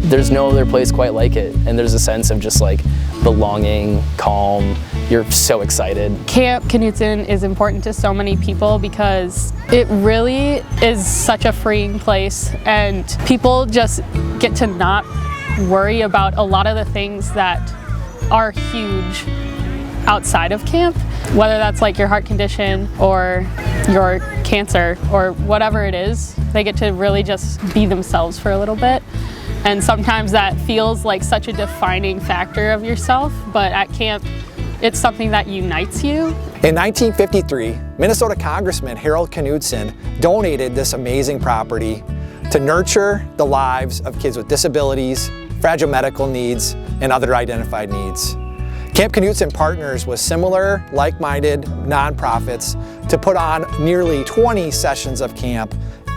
there's no other place quite like it, and there's a sense of just like belonging, calm. You're so excited. Camp Knutson is important to so many people because it really is such a freeing place, and people just get to not worry about a lot of the things that are huge outside of camp, whether that's like your heart condition or your cancer or whatever it is. They get to really just be themselves for a little bit. And sometimes that feels like such a defining factor of yourself, but at camp, it's something that unites you. In 1953, Minnesota Congressman Harold Knutson donated this amazing property to nurture the lives of kids with disabilities, fragile medical needs, and other identified needs. Camp Knutson partners with similar, like-minded nonprofits to put on nearly 20 sessions of camp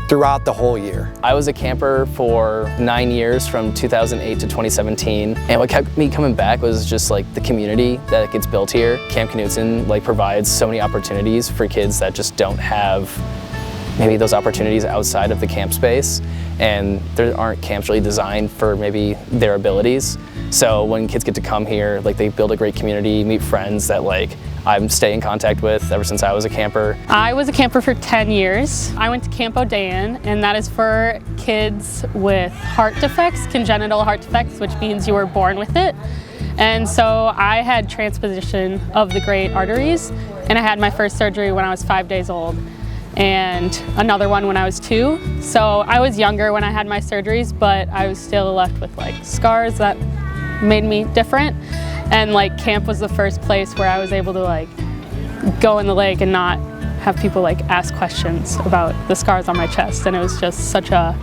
throughout the whole year. I was a camper for 9 years from 2008 to 2017, and what kept me coming back was just like the community that gets built here. Camp Knutson like provides so many opportunities for kids that just don't have maybe those opportunities outside of the camp space, and there aren't camps really designed for maybe their abilities. So when kids get to come here, like they build a great community, meet friends that like I'm staying in contact with ever since I was a camper. I was a camper for 10 years. I went to Camp Odeyan, and that is for kids with heart defects, congenital heart defects, which means you were born with it. And so I had transposition of the great arteries, and I had my first surgery when I was 5 days old, and another one when I was 2. So I was younger when I had my surgeries, but I was still left with like scars that made me different. And like camp was the first place where I was able to like go in the lake and not have people like ask questions about the scars on my chest, and it was just such a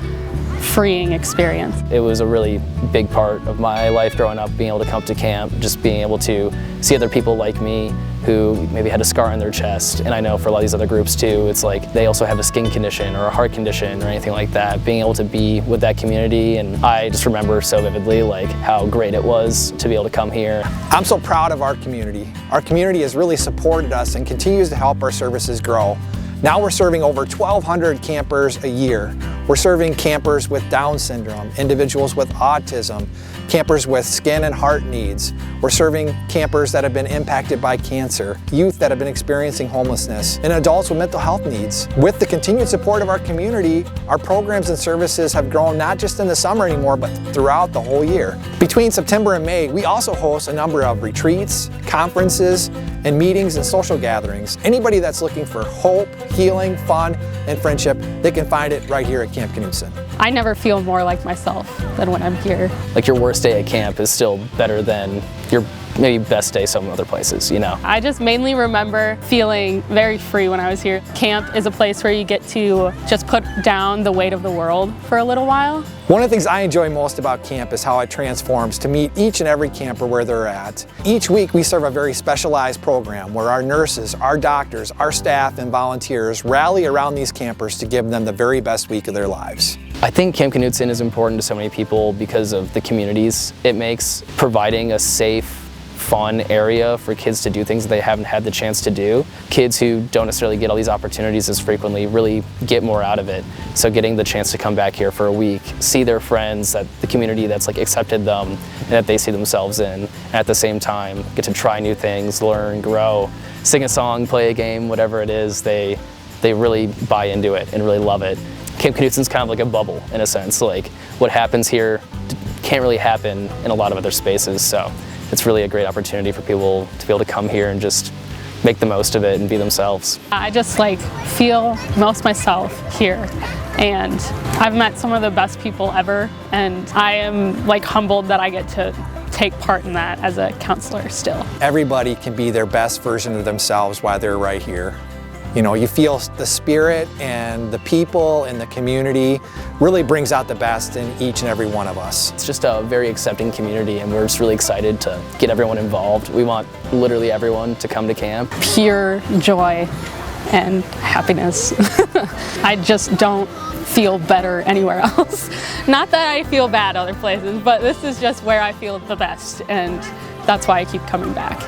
freeing experience. It was a really big part of my life growing up, being able to come to camp, just being able to see other people like me who maybe had a scar on their chest. And I know for a lot of these other groups too, it's like they also have a skin condition or a heart condition or anything like that. Being able to be with that community, and I just remember so vividly like how great it was to be able to come here. I'm so proud of our community. Our community has really supported us and continues to help our services grow. Now we're serving over 1,200 campers a year. We're serving campers with Down syndrome, individuals with autism, campers with skin and heart needs. We're serving campers that have been impacted by cancer, youth that have been experiencing homelessness, and adults with mental health needs. With the continued support of our community, our programs and services have grown not just in the summer anymore, but throughout the whole year. Between September and May, we also host a number of retreats, conferences, and meetings and social gatherings. Anybody that's looking for hope, healing, fun, and friendship, they can find it right here at Camp Knutson. I never feel more like myself than when I'm here. Like your worst day at camp is still better than your maybe best day some other places, you know? I just mainly remember feeling very free when I was here. Camp is a place where you get to just put down the weight of the world for a little while. One of the things I enjoy most about camp is how it transforms to meet each and every camper where they're at. Each week we serve a very specialized program where our nurses, our doctors, our staff, and volunteers rally around these campers to give them the very best week of their lives. I think Camp Knutson is important to so many people because of the communities it makes, providing a safe, fun area for kids to do things that they haven't had the chance to do. Kids who don't necessarily get all these opportunities as frequently really get more out of it. So getting the chance to come back here for a week, see their friends, that the community that's like accepted them and that they see themselves in, and at the same time get to try new things, learn, grow, sing a song, play a game, whatever it is, they really buy into it and really love it. Camp Knutson's kind of like a bubble in a sense. Like what happens here can't really happen in a lot of other spaces, so it's really a great opportunity for people to be able to come here and just make the most of it and be themselves. I just like feel most myself here, and I've met some of the best people ever, and I am like humbled that I get to take part in that as a counselor still. Everybody can be their best version of themselves while they're right here. You know, you feel the spirit and the people and the community really brings out the best in each and every one of us. It's just a very accepting community, and we're just really excited to get everyone involved. We want literally everyone to come to camp. Pure joy and happiness. I just don't feel better anywhere else. Not that I feel bad other places, but this is just where I feel the best, and that's why I keep coming back.